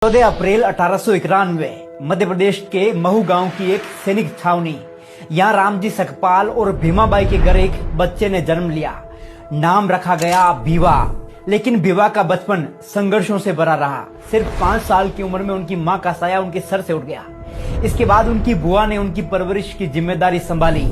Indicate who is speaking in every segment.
Speaker 1: 14 अप्रैल 1891 मध्य प्रदेश के महू गांव की एक सैनिक छावनी। यहाँ रामजी सकपाल और भीमाबाई के घर एक बच्चे ने जन्म लिया। नाम रखा गया भीवा। लेकिन भीवा का बचपन संघर्षों से भरा रहा। सिर्फ 5 साल की उम्र में उनकी मां का साया उनके सर से उठ गया। इसके बाद उनकी बुआ ने उनकी परवरिश की जिम्मेदारी संभाली।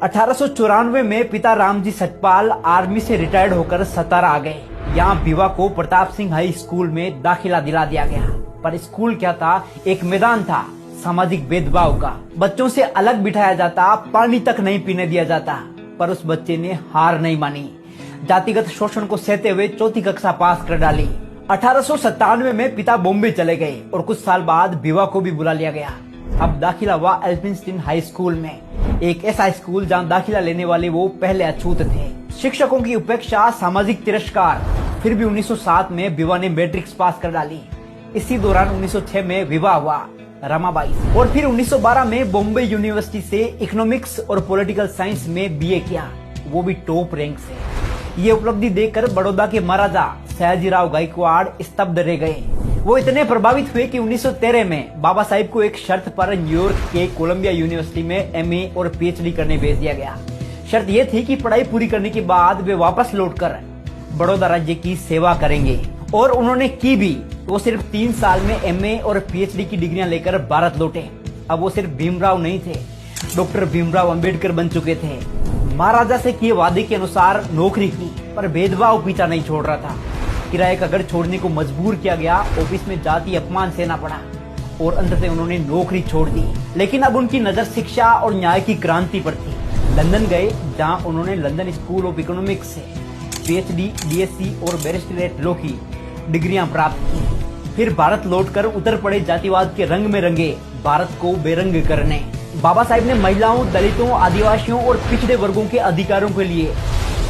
Speaker 1: 1894 में पिता रामजी सकपाल आर्मी से रिटायर्ड होकर सतारा आ गए। यहाँ भीवा को प्रताप सिंह हाई स्कूल में दाखिला दिला दिया गया। पर स्कूल क्या था, एक मैदान था सामाजिक भेदभाव का। बच्चों से अलग बिठाया जाता, पानी तक नहीं पीने दिया जाता। पर उस बच्चे ने हार नहीं मानी। जातिगत शोषण को सहते हुए 4वीं कक्षा पास कर डाली। 1897 में पिता बॉम्बे चले गए और कुछ साल बाद भीवा को भी बुला लिया गया। अब दाखिला हुआ एल्फिंस्टीन हाई स्कूल में, एक ऐसा स्कूल जहाँ दाखिला लेने वाले वो पहले अछूत थे। शिक्षकों की उपेक्षा, सामाजिक तिरस्कार। फिर भी 1907 में भीवा ने मैट्रिक्स पास कर डाली। इसी दौरान 1906 में विवाह हुआ रमाबाई से। और फिर 1912 में बॉम्बे यूनिवर्सिटी से इकोनॉमिक्स और पॉलिटिकल साइंस में बीए किया, वो भी टॉप रैंक से। ये उपलब्धि देखकर बड़ौदा के महाराजा सयाजीराव गायकवाड़ स्तब्ध रह गए। वो इतने प्रभावित हुए कि 1913 में बाबा साहिब को एक शर्त पर न्यूयॉर्क के कोलंबिया यूनिवर्सिटी में एमए और पीएचडी करने भेज दिया गया। शर्त ये थी कि पढ़ाई पूरी करने के बाद वे वापस लौटकर बड़ौदा राज्य की सेवा करेंगे। और उन्होंने की भी। वो सिर्फ 3 साल में एमए और पीएचडी की डिग्रियां लेकर भारत लौटे। अब वो सिर्फ भीमराव नहीं थे, डॉक्टर भीमराव अंबेडकर बन चुके थे। महाराजा से किए वादे के अनुसार नौकरी की, पर भेदभाव पीछा नहीं छोड़ रहा था। किराए का घर छोड़ने को मजबूर किया गया, ऑफिस में जाति अपमान सहना पड़ा और अंततः उन्होंने नौकरी छोड़ दी। लेकिन अब उनकी नजर शिक्षा और न्याय की क्रांति पर थी। लंदन गए, जहाँ उन्होंने लंदन स्कूल ऑफ इकोनॉमिक्स से पीएचडी, डीएससी और बैरिस्टरेट लॉ की डिग्रियां प्राप्त की। फिर भारत लौटकर उतर पड़े जातिवाद के रंग में रंगे भारत को बेरंग करने। बाबा साहिब ने महिलाओं, दलितों, आदिवासियों और पिछड़े वर्गों के अधिकारों के लिए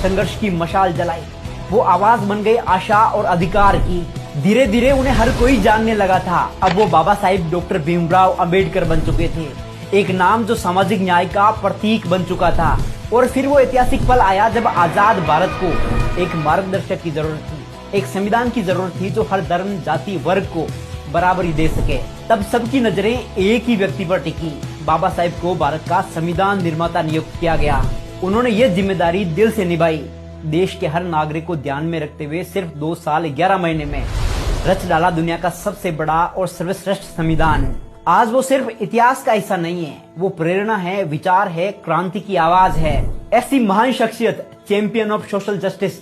Speaker 1: संघर्ष की मशाल जलाई। वो आवाज बन गए आशा और अधिकार की। धीरे धीरे उन्हें हर कोई जानने लगा था। अब वो बाबा साहिब डॉक्टर भीमराव अंबेडकर बन चुके थे, एक नाम जो सामाजिक न्याय का प्रतीक बन चुका था। और फिर वो ऐतिहासिक पल आया जब आजाद भारत को एक मार्गदर्शक की जरूरत थी, एक संविधान की जरूरत थी जो हर धर्म, जाति, वर्ग को बराबरी दे सके। तब सबकी नजरें एक ही व्यक्ति पर टिकी। बाबा साहिब को भारत का संविधान निर्माता नियुक्त किया गया। उन्होंने ये जिम्मेदारी दिल से निभाई। देश के हर नागरिक को ध्यान में रखते हुए सिर्फ 2 साल 11 महीने में रच डाला दुनिया का सबसे बड़ा और सर्वश्रेष्ठ संविधान। आज वो सिर्फ इतिहास का हिस्सा नहीं है, वो प्रेरणा है, विचार है, क्रांति की आवाज है। ऐसी महान शख्सियत, चैंपियन ऑफ सोशल जस्टिस